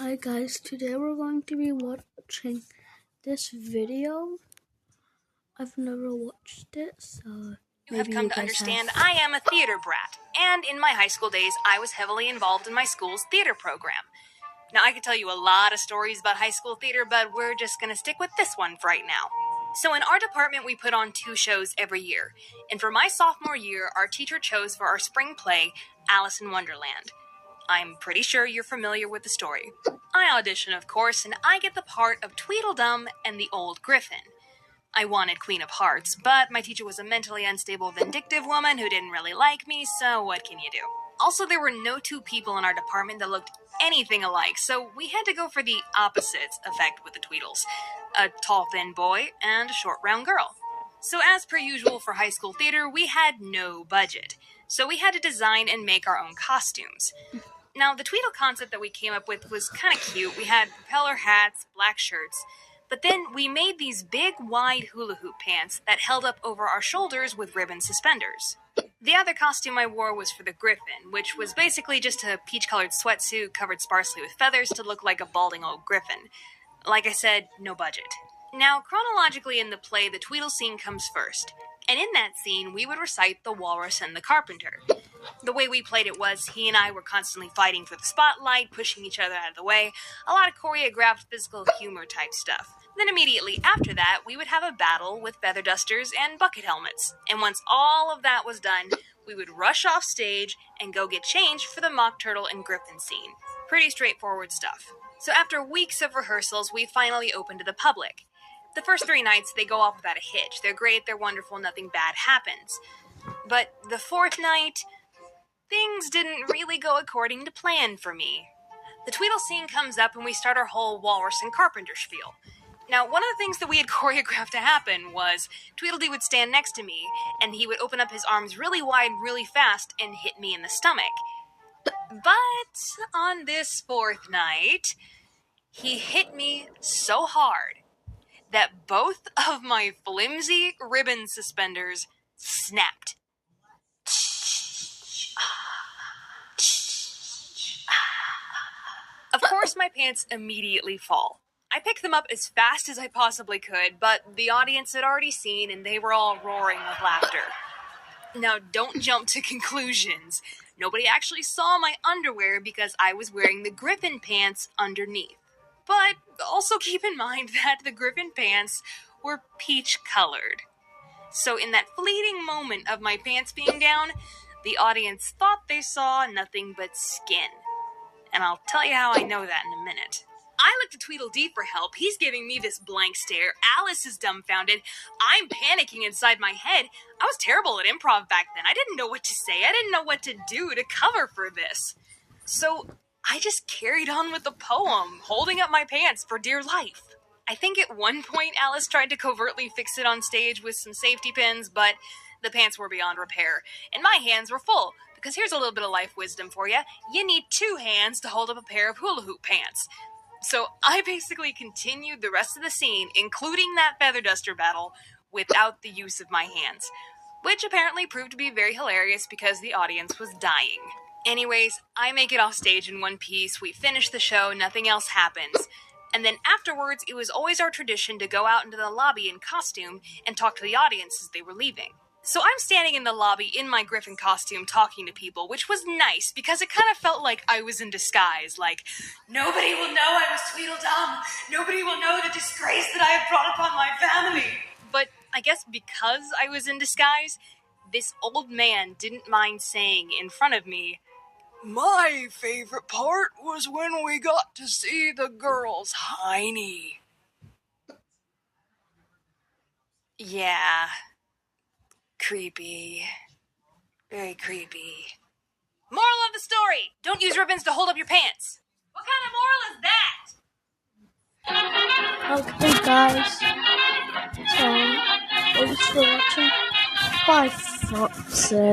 Hi guys, today we're going to be watching this video. I've never watched it, so You have come to understand I am a theater brat, and in my high school days I was heavily involved in my school's theater program. Now I could tell you a lot of stories about high school theater, but we're just going to stick with this one for right now. So in our department we put on 2 shows every year, and for my sophomore year our teacher chose for our spring play Alice in Wonderland. I'm pretty sure you're familiar with the story. I audition, of course, and I get the part of Tweedledum and the Old Gryphon. I wanted Queen of Hearts, but my teacher was a mentally unstable, vindictive woman who didn't really like me, so what can you do? Also, there were no 2 people in our department that looked anything alike, so we had to go for the opposite effect with the Tweedles. A tall, thin boy and a short, round girl. So as per usual for high school theater, we had no budget. So we had to design and make our own costumes. Now, the Tweedle concept that we came up with was kind of cute. We had propeller hats, black shirts, but then we made these big, wide hula hoop pants that held up over our shoulders with ribbon suspenders. The other costume I wore was for the Griffin, which was basically just a peach-colored sweatsuit covered sparsely with feathers to look like a balding old griffin. Like I said, no budget. Now, chronologically in the play, the Tweedle scene comes first, and in that scene, we would recite The Walrus and the Carpenter. The way we played it was he and I were constantly fighting for the spotlight, pushing each other out of the way, a lot of choreographed physical humor type stuff. Then immediately after that, we would have a battle with feather dusters and bucket helmets. And once all of that was done, we would rush off stage and go get changed for the Mock Turtle and Griffin scene. Pretty straightforward stuff. So after weeks of rehearsals, we finally opened to the public. The first 3 nights, they go off without a hitch. They're great, they're wonderful, nothing bad happens. But the 4th night, things didn't really go according to plan for me. The Tweedle scene comes up and we start our whole Walrus and Carpenter spiel. Now, one of the things that we had choreographed to happen was Tweedledee would stand next to me, and he would open up his arms really wide, really fast, and hit me in the stomach. But on this 4th night, he hit me so hard that both of my flimsy ribbon suspenders snapped. Of course, my pants immediately fall. I picked them up as fast as I possibly could, but the audience had already seen and they were all roaring with laughter. Now, don't jump to conclusions. Nobody actually saw my underwear because I was wearing the Griffin pants underneath. But also keep in mind that the Griffin pants were peach-colored. So in that fleeting moment of my pants being down, the audience thought they saw nothing but skin. And I'll tell you how I know that in a minute. I look to Tweedledee for help. He's giving me this blank stare. Alice is dumbfounded. I'm panicking inside my head. I was terrible at improv back then. I didn't know what to say. I didn't know what to do to cover for this. So I just carried on with the poem, holding up my pants for dear life. I think at one point Alice tried to covertly fix it on stage with some safety pins, but the pants were beyond repair, and my hands were full. Because here's a little bit of life wisdom for you. You need 2 hands to hold up a pair of hula hoop pants. So I basically continued the rest of the scene, including that feather duster battle, without the use of my hands. Which apparently proved to be very hilarious because the audience was dying. Anyways, I make it off stage in one piece, we finish the show, nothing else happens. And then afterwards, it was always our tradition to go out into the lobby in costume and talk to the audience as they were leaving. So I'm standing in the lobby in my Griffin costume talking to people, which was nice because it kind of felt like I was in disguise. Like, nobody will know I was Tweedledum. Nobody will know the disgrace that I have brought upon my family. But I guess because I was in disguise, this old man didn't mind saying in front of me, "My favorite part was when we got to see the girl's hiney." Yeah. Creepy. Very creepy. Moral of the story! Don't use ribbons to hold up your pants. What kind of moral is that? Okay guys, so thanks for watching. Bye, foxes.